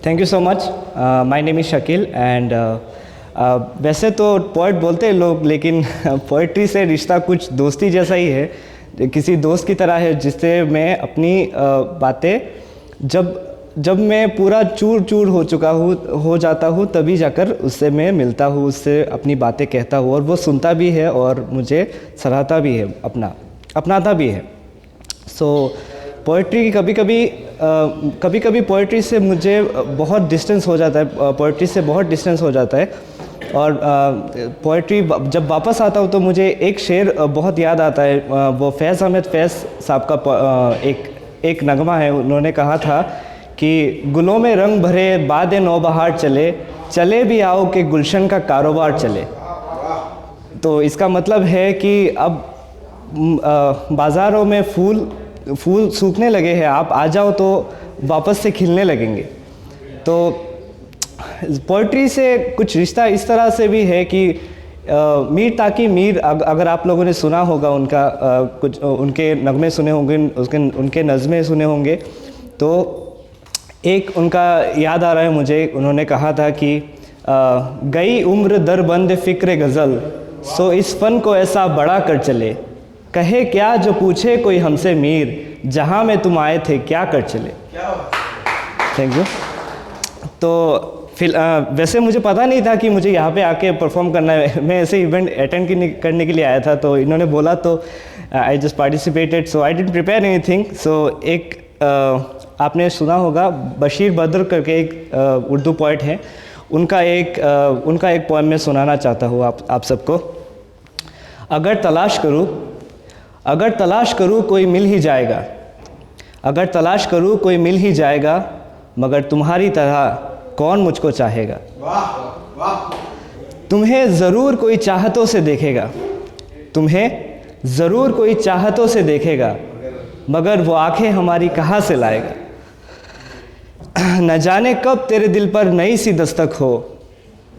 Thank you so much. My name is Shakeel and वैसे तो poet बोलते हैं लोग, लेकिन पोइट्री से रिश्ता कुछ दोस्ती जैसा ही है, किसी दोस्त की तरह है जिससे मैं अपनी बातें जब मैं पूरा चूर चूर हो जाता हूँ तभी जाकर उससे मैं मिलता हूँ, उससे अपनी बातें कहता हूँ और वो सुनता भी है और मुझे सराहता भी है, अपनाता भी है। सो पोइट्री कभी कभी पोइट्री से मुझे बहुत डिस्टेंस हो जाता है, पोइट्री से बहुत डिस्टेंस हो जाता है। और पोइट्री जब वापस आता हूँ तो मुझे एक शेर बहुत याद आता है। वो फैज़ अहमद फैज़ साहब का एक नगमा है। उन्होंने कहा था कि गुलों में रंग भरे बाद नौबहार चले, चले भी आओ कि गुलशन का कारोबार चले। तो इसका मतलब है कि अब बाज़ारों में फूल सूखने लगे हैं, आप आ जाओ तो वापस से खिलने लगेंगे। तो पोइट्री से कुछ रिश्ता इस तरह से भी है कि मीर ताकि मीर, अगर आप लोगों ने सुना होगा उनका कुछ उनके नगमे सुने होंगे, उनके नज़में सुने होंगे, तो एक उनका याद आ रहा है मुझे। उन्होंने कहा था कि गई उम्र दरबंद फ़िक्र गज़ल, सो इस फ़न को ऐसा बड़ा कर चले, कहे क्या जो पूछे कोई हमसे मीर, जहाँ में तुम आए थे क्या कर चले। Thank you. तो वैसे मुझे पता नहीं था कि मुझे यहाँ पे आके परफॉर्म करना है, मैं ऐसे इवेंट अटेंड करने के लिए आया था, तो इन्होंने बोला तो I just participated, so I didn't prepare anything. So एक आपने सुना होगा बशीर बद्र करके एक उर्दू पोइट हैं, उनका एक पोएम मैं सुनाना चाहता हूँ आप सबको। अगर तलाश करूँ कोई मिल ही जाएगा, अगर तलाश करूँ कोई मिल ही जाएगा, मगर तुम्हारी तरह कौन मुझको चाहेगा। तुम्हें ज़रूर कोई चाहतों से देखेगा, तुम्हें ज़रूर कोई चाहतों से देखेगा, मगर वो आंखें हमारी कहाँ से लाएगा। न जाने कब तेरे दिल पर नई सी दस्तक हो,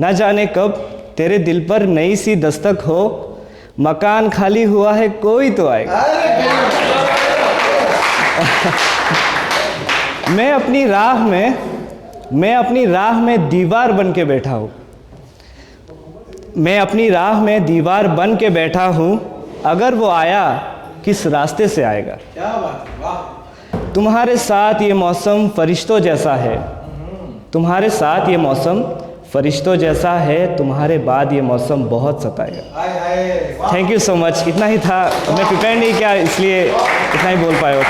न जाने कब तेरे दिल पर नई सी दस्तक हो, मकान खाली हुआ है कोई तो आएगा। मैं अपनी राह में दीवार बन के बैठा हूँ, मैं अपनी राह में दीवार बन के बैठा हूँ, अगर वो आया किस रास्ते से आएगा। तुम्हारे साथ ये मौसम फरिश्तों जैसा है, तुम्हारे साथ ये मौसम फरिश्तों जैसा है, तुम्हारे बाद ये मौसम बहुत सताएगा। Thank you so much. इतना ही था, मैं प्रिपेयर नहीं किया इसलिए इतना ही बोल पाया।